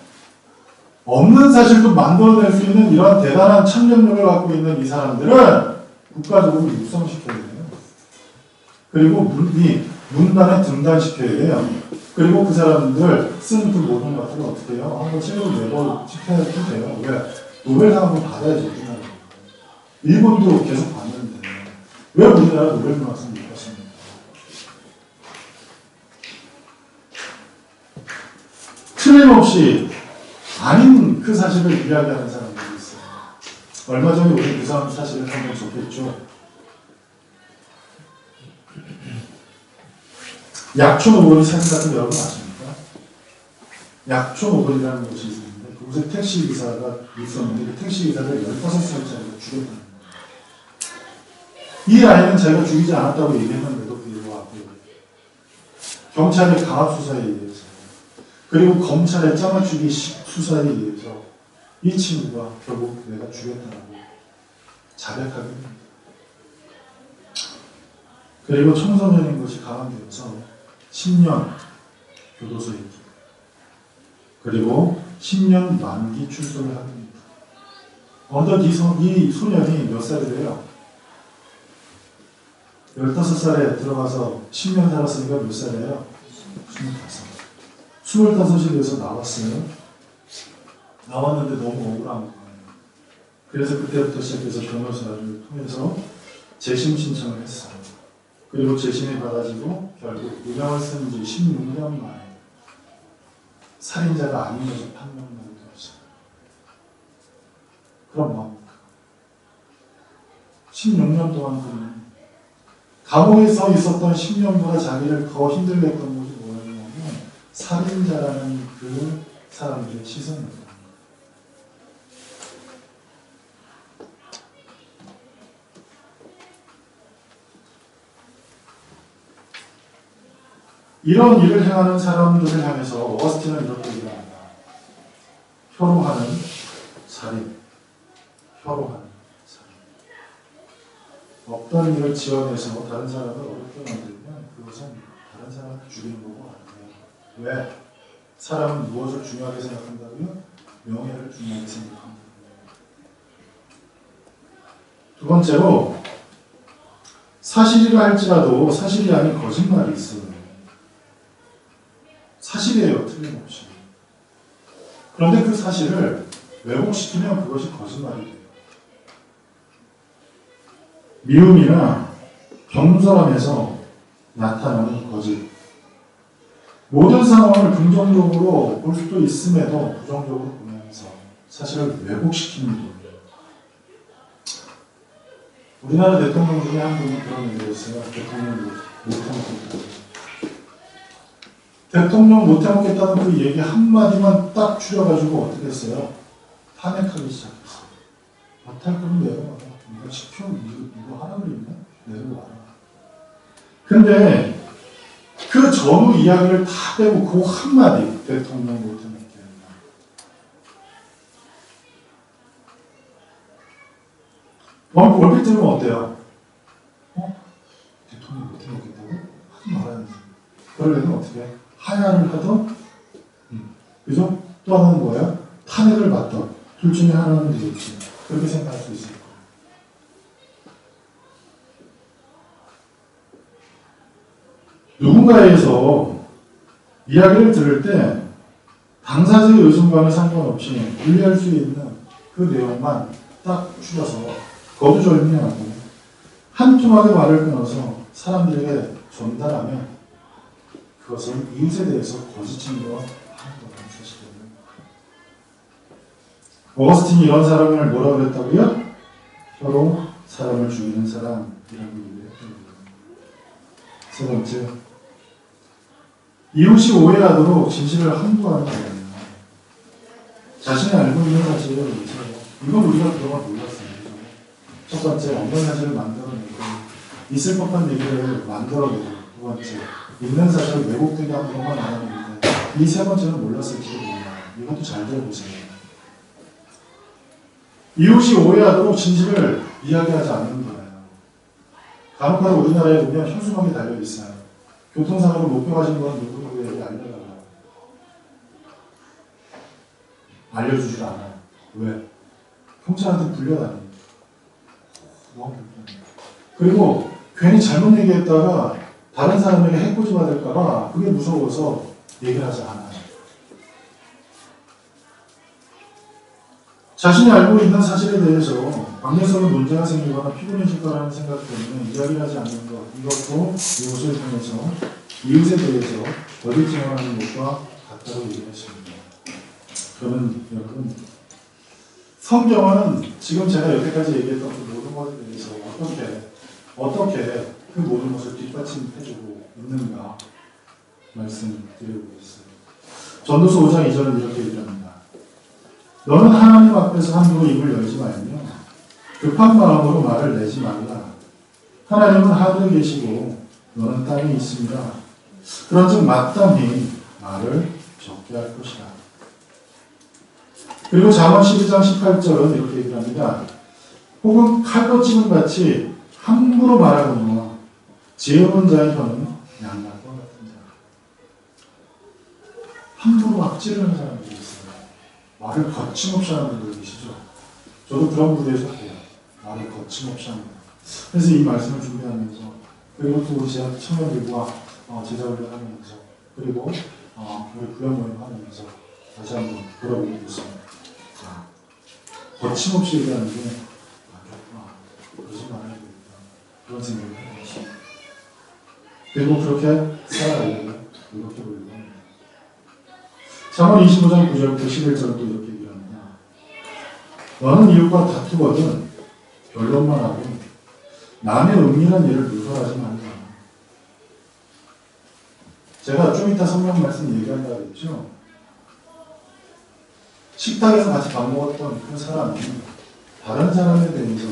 없는 사실도 만들어낼 수 있는 이러한 대단한 창작력을 갖고 있는 이 사람들은 국가적으로 육성시켜야 돼요. 그리고 문단에 등단시켜야 돼요. 그리고 그 사람들 쓴 그 모든 것들을 어떻게 해요? 한번 책으로 내고 시켜야 돼요. 왜? 노벨상 한번 받아야지. 우리나라. 일본도 계속 받는데 왜 우리나라 노벨 문학상 못 받습니까? 틀림없이 아닌 그 사실을 이야기하는 사람들이 있어요. 얼마 전에 우리 그 사실을 한번 접했죠. 약초노골이 사진 같은 거 여러분 아십니까? 약초노골이라는 곳이 있었는데 그곳에 택시기사가 있었는데 그 택시기사를 15살짜리로 죽였다는 거예요. 이 아이는 자기가 죽이지 않았다고 얘기했는데도 불구하고 경찰의 강압수사에 의해서 그리고 검찰의 짜맞추기 수사에 의해서 이 친구가 결국 내가 죽였다고 자백하게 됩니다. 그리고 청소년인 것이 가만되어서 10년 교도소에 있고 그리고 10년 만기 출소를 하게 됩니다. 어느덧 이 소년이 몇 살이래요? 15살에 들어가서 10년 살았으니까 몇 살이에요? 25. 25이 돼서 나왔어요. 나왔는데 너무 억울한 거예요. 그래서 그때부터 시작해서 변호사를 통해서 재심 신청을 했어요. 그리고 재심이 받아지고 결국 유명을 쓴 지 16년 만에 살인자가 아닌 것을 판명받게 되었어요. 그럼 뭡니까? 16년 동안 그는 감옥에서 있었던 10년보다 자기를 더 힘들게 했던 것이 뭐였냐면 살인자라는 그 사람들의 시선이었어요. 이런 일을 행하는 사람들을 향해서 어거스틴은 이렇게 얘기합니다. 혀로하는 살인, 혀로하는 살인. 어떤 일을 지어내서 다른 사람을 어렵게 만들면 그것은 다른 사람을 죽이는 거고 아니에요. 왜? 사람은 무엇을 중요하게 생각한다고요? 명예를 중요하게 생각합니다. 두 번째로 사실이라 할지라도 사실이 아닌 거짓말이 있어요. 사실이에요, 틀림없이. 그런데 그 사실을 왜곡시키면 그것이 거짓말이 돼요. 미움이나 겸손함에서 나타나는 거짓. 모든 상황을 긍정적으로 볼 수도 있음에도 부정적으로 보면서 사실을 왜곡시키는 거예요. 우리나라 대통령 중에 한 분이 그런 얘기를 했어요. 대통령 못해먹겠다. 대통령 못해먹겠다는 그 얘기 한마디만 딱 추려가지고 어떻게 했어요? 탄핵하기 시작했어요. 못할 거면 내려와라. 이거 시켜, 이거 하라 그랬나? 내려와라. 근데 그 전후 이야기를 다 빼고 그 한마디 대통령 못해먹겠다. 얼핏 들으면 어때요? 대통령 못해먹겠다고? 하지 말아야지. 그러려면 어떻게 해? 하야를 하던, 그죠? 또 하나는 뭐예요? 탄핵을 받던. 둘 중에 하나는 되겠지. 그렇게 생각할 수 있을 거예요. 누군가에서 이야기를 들을 때 당사자의 의중과는 상관없이 이해할 수 있는 그 내용만 딱 추려서 거두절미하고 한통하게 말을 끊어서 사람들에게 전달하면 그것은 이웃에 대해서 거짓 증거하는 거라는 사실이에요. 어거스틴이 이런 사람을 뭐라 그랬다고요? 혀로 사람을 죽이는 사람이라고 얘기했습니다. 세 번째, 이웃이 오해하도록 진실을 함구하는 거예요. 자신이 알고 있는 사실을 위해서 이건 우리가 그동안 몰랐어요. 첫 번째, 없는 사실을 만들어내고 있을 법한 얘기를 만들어내고 두 번째, 있는 사실을 왜곡되게 하는 것만 안 하는데 이 세 번째는 몰랐을지도 몰라요. 이것도 잘 들어보세요. 이웃이 오해하도록 진실을 이야기하지 않는 거예요. 간혹가다 우리나라에 보면 현수막이 달려있어요. 교통사고로 목격하신 건 누구누구에게 알려달라고. 알려주질 않아요. 왜? 경찰한테 불려다니니까. 너무 불편해요. 그리고 괜히 잘못 얘기했다가 다른 사람에게 해코지 받을까봐 그게 무서워서 얘기를 하지 않아요. 자신이 알고 있는 사실에 대해서 관계성에 문제가 생기거나 피곤해질 거라는 생각 때문에 이야기를 하지 않는 것, 이것도 이것을 통해서 이웃에 대해서 거짓 증언하는 것과 같다고 얘기했습니다. 그러면 여러분, 성경은 지금 제가 여태까지 얘기했던 그 모든 것에 대해서 어떻게 그 모든 것을 뒷받침해주고 있는가 말씀드리고 있어요. 전도서 5장 2절은 이렇게 얘기합니다. 너는 하나님 앞에서 함부로 입을 열지 말며 급한 마음으로 말을 내지 말라. 하나님은 하늘에 계시고 너는 땅에 있습니다. 그런즉 마땅히 말을 적게 할 것이다. 그리고 잠언 12장 18절은 이렇게 얘기를 합니다. 혹은 칼로 찌는 같이 함부로 말하거니와 지혜 없는 자의 혀는 양날과 같은 자. 함부로 악질하는 사람들이 있어요. 말을 거침없이 하는 분들 계시죠? 저도 그런 부류에 속해요. 말을 거침없이 하는 분. 그래서 이 말씀을 준비하면서 그리고 또 우리 청년들과 제자훈련 하면서 그리고 우리 구역 모임 하면서 다시 한번 돌아보고 있습니다. 거침없이 얘기하는 게 그러지 말아야 되겠다. 그런 생각을 하고 있습니다. 그리고 그렇게 살아가려고 노력해보려고 합니다. 잠언 25장 9절부터 11절도 이렇게 얘기를 합니다. 너는 이웃과 다투거든 변론만 하고 남의 은밀한 일을 누설하지 말라. 제가 좀 이따 성경 말씀 얘기한다고 했죠. 식탁에서 같이 밥 먹었던 그 사람이 다른 사람에 대해서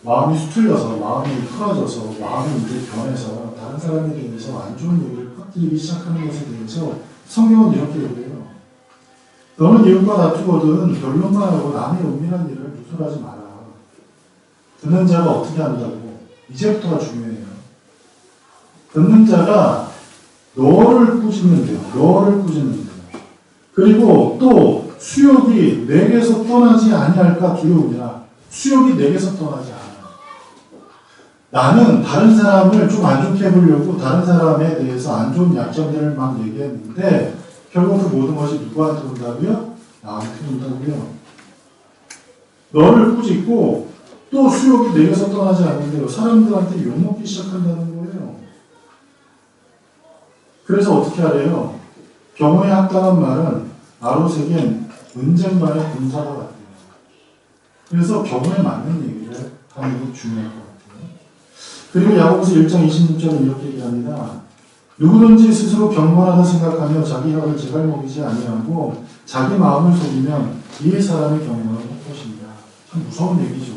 마음이 수틀려서 마음이 풀어져서 마음이 이제 변해서 다른 사람에 대해서 안 좋은 얘기를 퍼뜨리기 시작하는 것에 대해서 성경은 이렇게 얘기해요. 너는 이웃과 다투거든 변론만 하고 남의 은밀한 일을 누설하지 마라. 듣는 자가 어떻게 한다고? 이제부터가 중요해요. 듣는 자가 너를 꾸짖는데요. 너를 꾸짖는데요. 그리고 또 수욕이 내게서 떠나지 아니할까 두려우니라. 수욕이 내게서 떠나지 않아. 나는 다른 사람을 좀 안 좋게 해보려고 다른 사람에 대해서 안 좋은 약점들을 막 얘기했는데 결국 그 모든 것이 누구한테 온다고요? 나한테 온다고요. 너를 꾸짖고 또 수욕이 내게서 떠나지 않는데요. 사람들한테 욕먹기 시작한다는 거예요. 그래서 어떻게 하래요? 경호에 합당한 말은 아로새긴 은쟁반의 군사가 같아요. 그래서 경호에 맞는 얘기를 하는 게 중요할 것 같아요. 그리고 야고보서 1장 26절은 이렇게 얘기합니다. 누구든지 스스로 경건하다 생각하며 자기 혀를 제갈 먹이지 아니하고 자기 마음을 속이면 이의 사람의 경건은 헛것입니다. 참 무서운 얘기죠.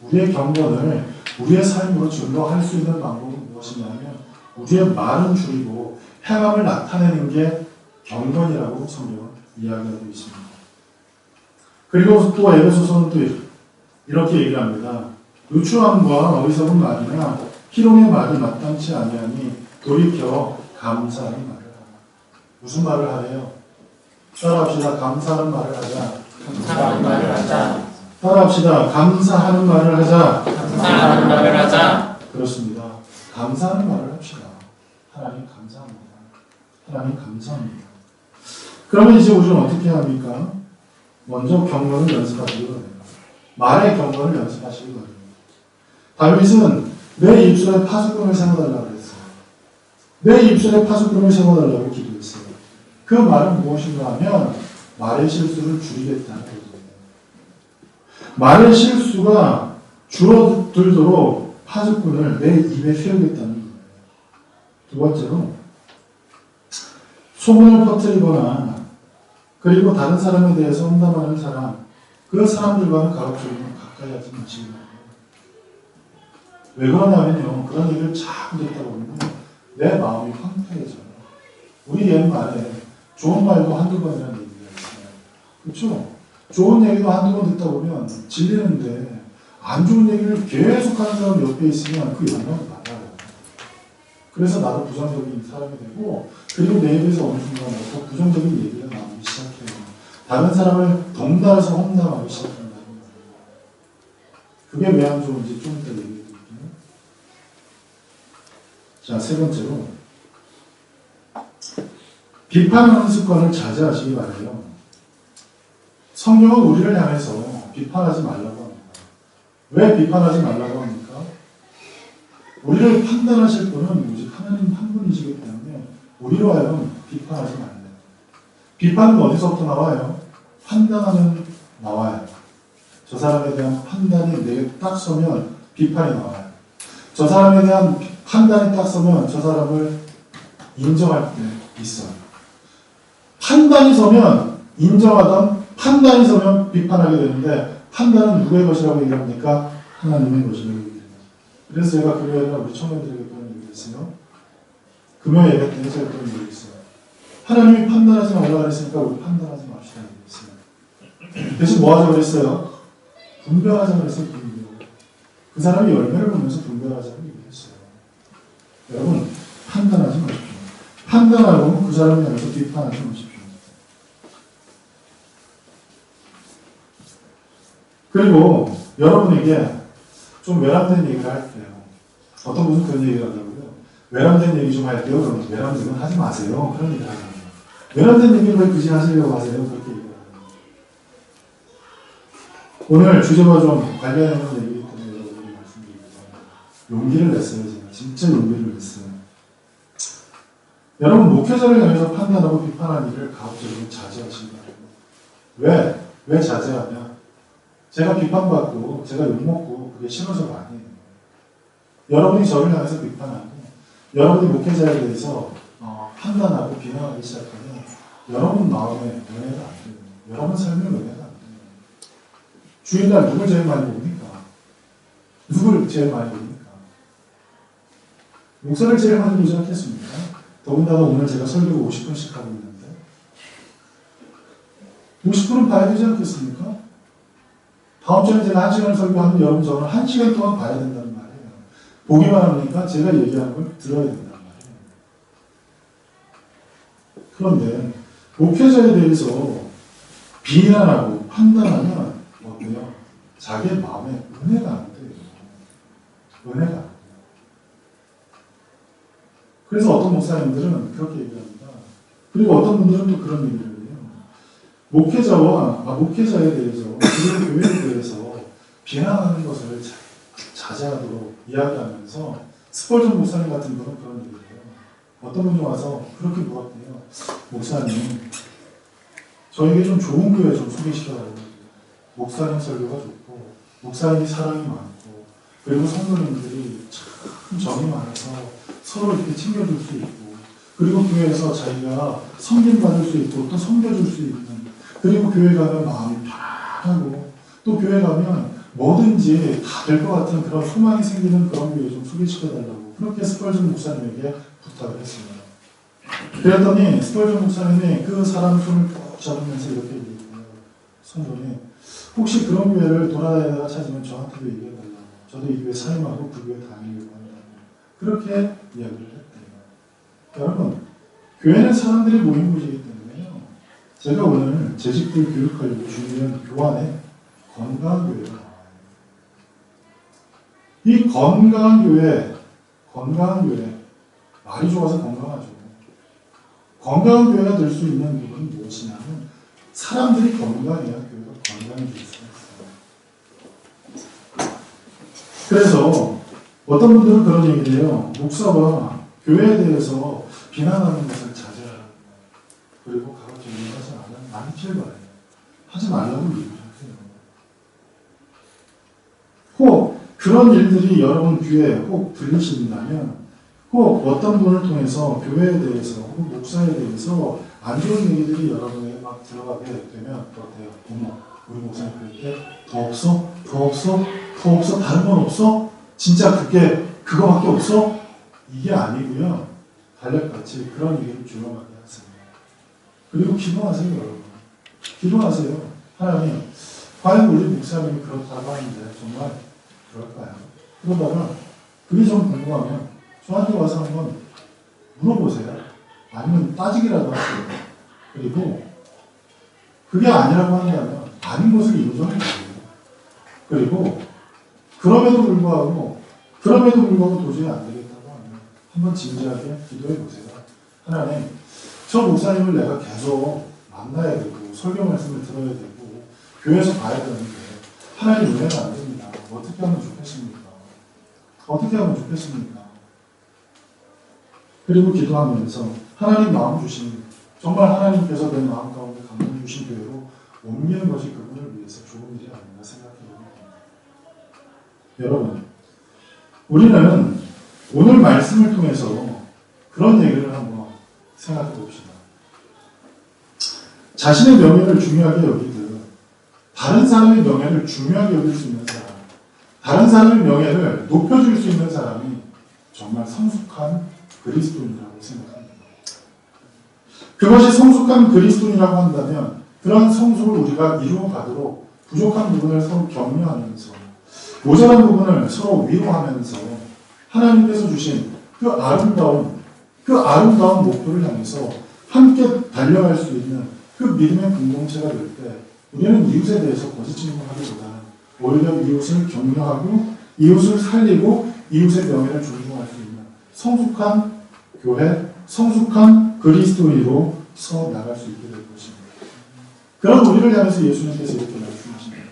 우리의 경건을 우리의 삶으로 증거할 수 있는 방법은 무엇이냐면 우리의 말은 줄이고 행함을 나타내는 게 경건이라고 성경은 이야기하고 있습니다. 그리고 또 에베소서는 또 이렇게 얘기를 합니다. 누추함과 어리석은 말이나 희롱의 말이 마땅치 아니하니 돌이켜 감사하는 말을 하라. 무슨 말을 하래요? 따라합시다. 감사하는 말을 하자. 감사하는 말을 하자. 따라합시다. 감사하는 말을 하자. 감사하는 말을 하자. 그렇습니다. 감사하는 말을 합시다. 하나님 감사합니다. 하나님 감사합니다. 그러면 이제 우리는 어떻게 합니까? 먼저 경건을 연습하시기 바랍니다. 말의 경건을 연습하시기 바랍니다. 다윗은 내 입술에 파수꾼을 세워달라고 했어요. 내 입술에 파수꾼을 세워달라고 기도했어요. 그 말은 무엇인가 하면 말의 실수를 줄이겠다는 거죠. 말의 실수가 줄어들도록 파수꾼을 내 입에 세우겠다는 거예요. 두 번째로 소문을 퍼뜨리거나 그리고 다른 사람에 대해서 험담하는 사람, 그 사람들과는 가급적이면 가까이 하지 마시기 바랍니다. 왜 그러냐면요, 그런 얘기를 자꾸 듣다 보면 내 마음이 황폐해져요. 우리 옛말에 좋은 말도 한두 번이라는 얘기가 있어요. 그렇죠? 좋은 얘기도 한두 번 듣다 보면 질리는데 안 좋은 얘기를 계속 하는 사람 옆에 있으면 그 영향을 받아요. 그래서 나도 부정적인 사람이 되고 그리고 내 입에서 어느 순간 또 부정적인 얘기가 나오기 시작해요. 다른 사람을 덩달아서 험담하기 시작한다는 거예요. 그게 왜 안 좋은지 좀 이따 얘기해 드릴게요. 자, 세 번째로 비판하는 습관을 자제하시기 바라요. 성경은 우리를 향해서 비판하지 말라고 합니다. 왜 비판하지 말라고 합니까? 우리를 판단하실 분은 오직 하나님 한 분이시기 때문에 우리로 하여금 비판하지 말래요. 비판은 어디서부터 나와요? 판단하면 나와요. 저 사람에 대한 판단이 내게 딱 서면 비판이 나와요. 저 사람에 대한 판단이 딱 서면 저 사람을 인정할 때 있어요. 판단이 서면 인정하던 판단이 서면 비판하게 되는데 판단은 누구의 것이라고 얘기합니까? 하나님의 것이라고 얘기합니다. 그래서 제가 금요일에 우리 청년들에게 그런 얘기를 했어요. 금요 예배 때 제가 그런 얘기를 했어요. 하나님이 판단하지 말라고 그랬으니까 우리 판단하지 맙시다 얘기했어요. 대신 뭐 하자고 그랬어요? 분별하자고 그랬어요. 분별. 그 사람이 열매를 보면서 분별하자고 얘기했어요. 여러분 판단하지 마십시오. 판단하고 그 사람에 대해서 비판하지 마십시오. 그리고 여러분에게 좀 외람된 얘기를 할게요. 어떤 분은 그런 얘기를 하더라고요. 외람된 얘기 좀 할게요. 그러면 외람된 건 하지 마세요. 그런 얘기를 하더라고요. 외람된 얘기를 왜 굳이 하시려고 하세요? 그렇게 얘기를 하더라고요. 오늘 주제와 좀 관련된 얘기이기 때문에 여러분이 말씀드립니다. 용기를 냈어요. 제가 진짜 용기를 냈어요. 여러분 목회자를 향해서 판단하고 비판하는 일을 가급적이면 자제하시기 바랍니다. 왜 자제하냐? 제가 비판받고 제가 욕먹고 그게 싫어서가 아니에요. 여러분이 저를 향해서 비판하고 여러분이 목회자에 대해서 판단하고 비난하기 시작하면 여러분 마음에 은혜가 안 돼요. 여러분 삶에 은혜가 안 돼요. 주일날 누굴 제일 많이 봅니까? 누굴 제일 많이 봅니까? 목사를 제일 많이 보지 않겠습니까? 더군다나 오늘 제가 설교 50분씩 하고 있는데 50분은 봐야 되지 않겠습니까? 다음 주에 제가 1시간을 설교하면 여러분 저는 1시간 동안 봐야 된다는 말이에요. 보기만 하니까 제가 얘기하는 걸 들어야 된다. 그런데 목회자에 대해서 비난하고 판단하면 어때요? 자기의 마음에 은혜가 안 돼요. 은혜가 안 돼요. 그래서 어떤 목사님들은 그렇게 얘기합니다. 그리고 어떤 분들은 또 그런 얘기를 해요. 목회자에 대해서, 그리고 교회에 대해서 비난하는 것을 자제하도록 이야기하면서 스펄전 목사님 같은 분은 그런 얘기를 해요. 어떤 분이 와서 그렇게 물었대요. 목사님, 저에게 좀 좋은 교회 좀 소개시켜달라고. 목사님 설교가 좋고, 목사님이 사랑이 많고, 그리고 성도님들이 참 정이 많아서 서로 이렇게 챙겨줄 수 있고, 그리고 교회에서 자기가 섬김받을 수 있고, 또 섬겨줄 수 있는, 그리고 교회 가면 마음이 편하고, 또 교회 가면 뭐든지 다 될 것 같은 그런 소망이 생기는 그런 교회 좀 소개시켜달라고 그렇게 스펄전 목사님에게 부탁을 했습니다. 그랬더니 스펄전 목사님이 그 사람 손을 꼭 잡으면서 이렇게 얘기해요. 성도님, 혹시 그런 교회를 돌아다니다가 찾으면 저한테도 얘기해달라고. 저도 이 교회 사임하고 그 교회 다니려고 한다고. 그렇게 이야기를 했대요. 여러분, 교회는 사람들이 모인 곳이기 때문에요. 제가 오늘 재직들 교육하려고 준비한 교환에 건강한 교회가 나와요. 이 건강한 교회, 말이 좋아서 건강하죠. 건강한 교회가 될 수 있는 부분은 무엇이냐면 사람들이 건강해야 교회가 건강해질 수가 있어요. 그래서 어떤 분들은 그런 얘기를 해요. 목사가 교회에 대해서 비난하는 것을 자제하라. 그리고 가급적 이런 것을 많이 말해요. 하지 말라고 얘기를 하세요. 혹 그런 일들이 여러분 귀에 혹 들리신다면 혹 어떤 분을 통해서 교회에 대해서 혹 목사에 대해서 안 좋은 얘기들이 여러분에게 막 들어가게 되면 어때요? 어머, 우리 목사님 그럴 때 더 없어? 더 없어? 더 없어? 다른 건 없어? 진짜 그거밖에 없어? 이게 아니고요. 달력같이 그런 얘기를 조용하게 하세요. 그리고 기도하세요, 여러분. 기도하세요. 하나님, 과연 우리 목사님이 그렇다고 하는데 정말 그럴까요? 그러다가 그게 좀 궁금하면 저한테 와서 한번 물어보세요. 아니면 따지기라도 하세요. 그리고 그게 아니라고 한다면 아닌 것을 인정해 주세요. 그리고 그럼에도 불구하고 도저히 안 되겠다고 하면 한번 진지하게 기도해 보세요. 하나님, 저 목사님을 내가 계속 만나야 되고 설교 말씀을 들어야 되고 교회에서 봐야 되는데 하나님 은혜가 안 됩니다. 어떻게 하면 좋겠습니까? 어떻게 하면 좋겠습니까? 그리고 기도하면서 하나님 마음 주신, 정말 하나님께서 내 마음 가운데 감동 주신 교회로 옮기는 것이 그분을 위해서 좋은 일이 아닌가 생각해 봅니다. 여러분, 우리는 오늘 말씀을 통해서 그런 얘기를 한번 생각해 봅시다. 자신의 명예를 중요하게 여기듯 다른 사람의 명예를 중요하게 여길 수 있는 사람, 다른 사람의 명예를 높여줄 수 있는 사람이 정말 성숙한 그리스도인이라고 생각합니다. 그것이 성숙한 그리스도인이라고 한다면 그런 성숙을 우리가 이루어가도록 부족한 부분을 서로 격려하면서 모자란 부분을 서로 위로하면서 하나님께서 주신 그 아름다운 목표를 향해서 함께 달려갈 수 있는 그 믿음의 공동체가 될 때 우리는 이웃에 대해서 거짓 증거하기보다는 오히려 이웃을 격려하고 이웃을 살리고 이웃의 명예를 존중할 수 있는 성숙한 교회, 성숙한 그리스도인으로 서 나갈 수 있게 될 것입니다. 그런 우리를 향해서 예수님께서 이렇게 말씀하십니다.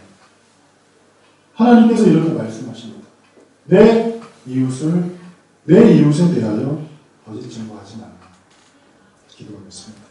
하나님께서 이렇게 말씀하십니다. 내 이웃에 대하여 거짓 증거하지 말라. 기도하겠습니다.